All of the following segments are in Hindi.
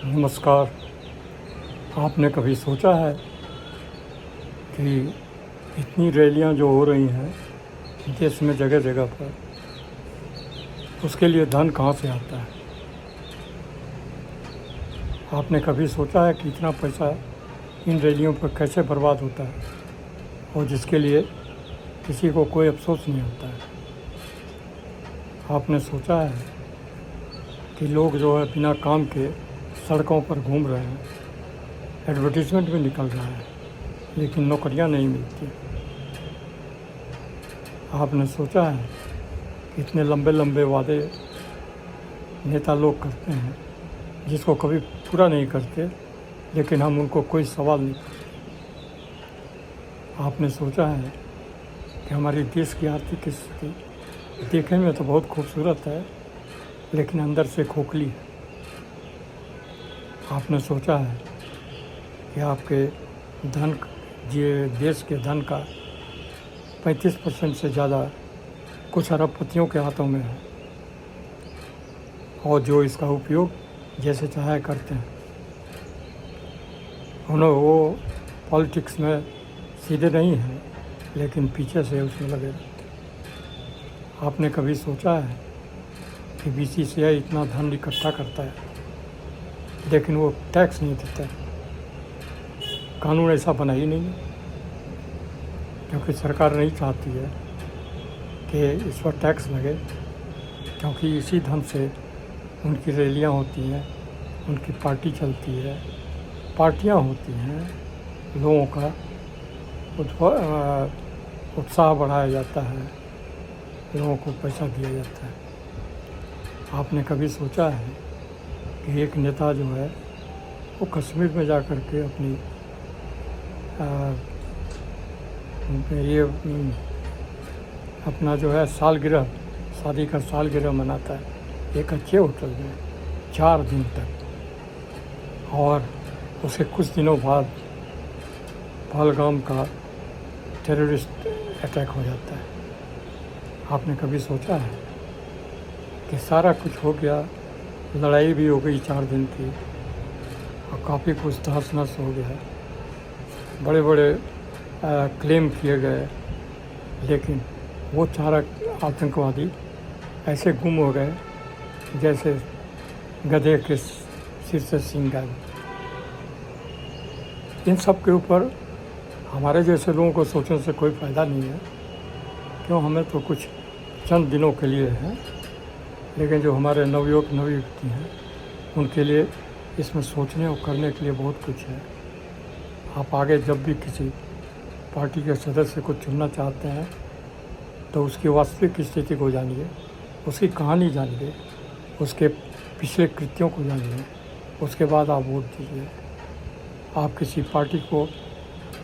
नमस्कार। आपने कभी सोचा है कि इतनी रैलियां जो हो रही हैं देश में जगह जगह पर, उसके लिए धन कहाँ से आता है? आपने कभी सोचा है कि इतना पैसा इन रैलियों पर कैसे बर्बाद होता है और जिसके लिए किसी को कोई अफसोस नहीं होता है? आपने सोचा है कि लोग जो है बिना काम के सड़कों पर घूम रहे हैं, एडवर्टीज़मेंट भी निकल रहा है, लेकिन नौकरियां नहीं मिलती। आपने सोचा है कि इतने लंबे लंबे वादे नेता लोग करते हैं जिसको कभी पूरा नहीं करते, लेकिन हम उनको कोई सवाल नहीं करते। आपने सोचा है कि हमारी देश की आर्थिक स्थिति देखने में तो बहुत खूबसूरत है, लेकिन अंदर से खोखली है। आपने सोचा है कि आपके धन, ये देश के धन का 35% से ज़्यादा कुछ अरबपतियों के हाथों में है, और जो इसका उपयोग जैसे चाहे करते हैं। वो पॉलिटिक्स में सीधे नहीं हैं, लेकिन पीछे से उसमें लगे रहते हैं। आपने कभी सोचा है कि बीसीसीआई इतना धन इकट्ठा करता है, लेकिन वो टैक्स नहीं देता है? कानून ऐसा बना ही नहीं है, क्योंकि सरकार नहीं चाहती है कि इस पर टैक्स लगे, क्योंकि इसी धन से उनकी रैलियां होती हैं, उनकी पार्टी चलती है, पार्टियां होती हैं, लोगों का उत्साह बढ़ाया जाता है, लोगों को पैसा दिया जाता है। आपने कभी सोचा है कि एक नेता जो है वो कश्मीर में जा कर के अपनी अपना जो है सालगिरह, शादी का सालगिरह मनाता है एक अच्छे होटल में 4 दिन तक, और उसके कुछ दिनों बाद पहलगाम का टेररिस्ट अटैक हो जाता है। आपने कभी सोचा है कि सारा कुछ हो गया, लड़ाई भी हो गई 4 दिन की, और काफ़ी कुछ तहस नहस हो गया, बड़े बड़े क्लेम किए गए, लेकिन वो 4 आतंकवादी ऐसे गुम हो गए जैसे गधे के सिर से सींग गए। इन सब के ऊपर हमारे जैसे लोगों को सोचने से कोई फ़ायदा नहीं है, क्यों, हमें तो कुछ चंद दिनों के लिए है, लेकिन जो हमारे नवयुवक नवयुवती हैं उनके लिए इसमें सोचने और करने के लिए बहुत कुछ है। आप आगे जब भी किसी पार्टी के सदस्य को चुनना चाहते हैं तो उसकी वास्तविक स्थिति को जानिए, उसकी कहानी जानिए, उसके पिछले कृत्यों को जानिए, उसके बाद आप वोट दीजिए। आप किसी पार्टी को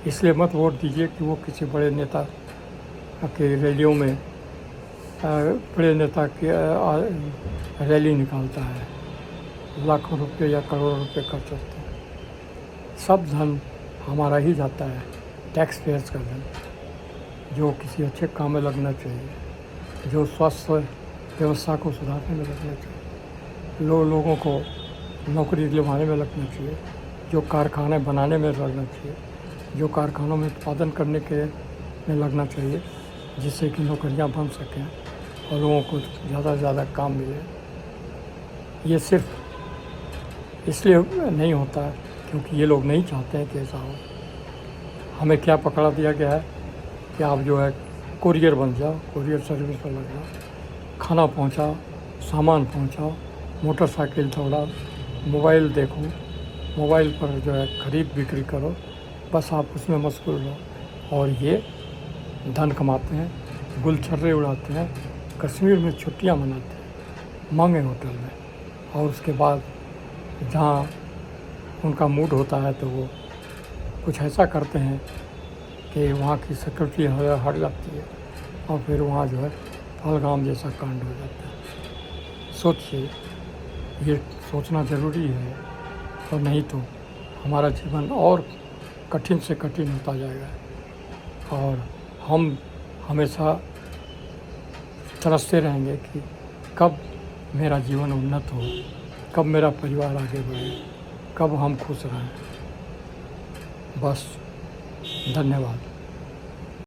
इसलिए मत वोट दीजिए कि वो किसी बड़े नेता के रैलियों में बड़े नेता की रैली निकालता है, लाखों रुपए या करोड़ों रुपए खर्च होते हैं। सब धन हमारा ही जाता है, टैक्स पेयर्स का धन, जो किसी अच्छे काम में लगना चाहिए, जो स्वास्थ्य व्यवस्था को सुधारने में लगना चाहिए, लोगों को नौकरी दिलवाने में लगना चाहिए, जो कारखाने बनाने में लगना चाहिए, जो कारखानों में उत्पादन करने के में लगना चाहिए, जिससे कि नौकरियां बन सकें और लोगों को ज़्यादा से ज़्यादा काम मिले। ये सिर्फ इसलिए नहीं होता क्योंकि ये लोग नहीं चाहते हैं कि ऐसा हो। हमें क्या पकड़ा दिया गया है कि आप जो है कुरियर बन जाओ, कुरियर सर्विस पर लग जाओ, खाना पहुंचाओ, सामान पहुंचाओ, मोटरसाइकिल दौड़ाओ, मोबाइल देखो, मोबाइल पर जो है खरीद बिक्री करो, बस आप उसमें मशगूल रहो। और ये धन कमाते हैं, गुलछर्रे उड़ाते हैं, कश्मीर में छुट्टियां मनाते हैं महंगे होटल में, और उसके बाद जहाँ उनका मूड होता है तो वो कुछ ऐसा करते हैं कि वहाँ की सिक्योरिटी हट जाती है, और फिर वहाँ जो है पहलगाम जैसा कांड हो जाता है। सोचिए, ये सोचना ज़रूरी है, और नहीं तो हमारा जीवन और कठिन से कठिन होता जाएगा, और हम हमेशा तरसते रहेंगे कि कब मेरा जीवन उन्नत हो, कब मेरा परिवार आगे बढ़े, कब हम खुश रहें। बस, धन्यवाद।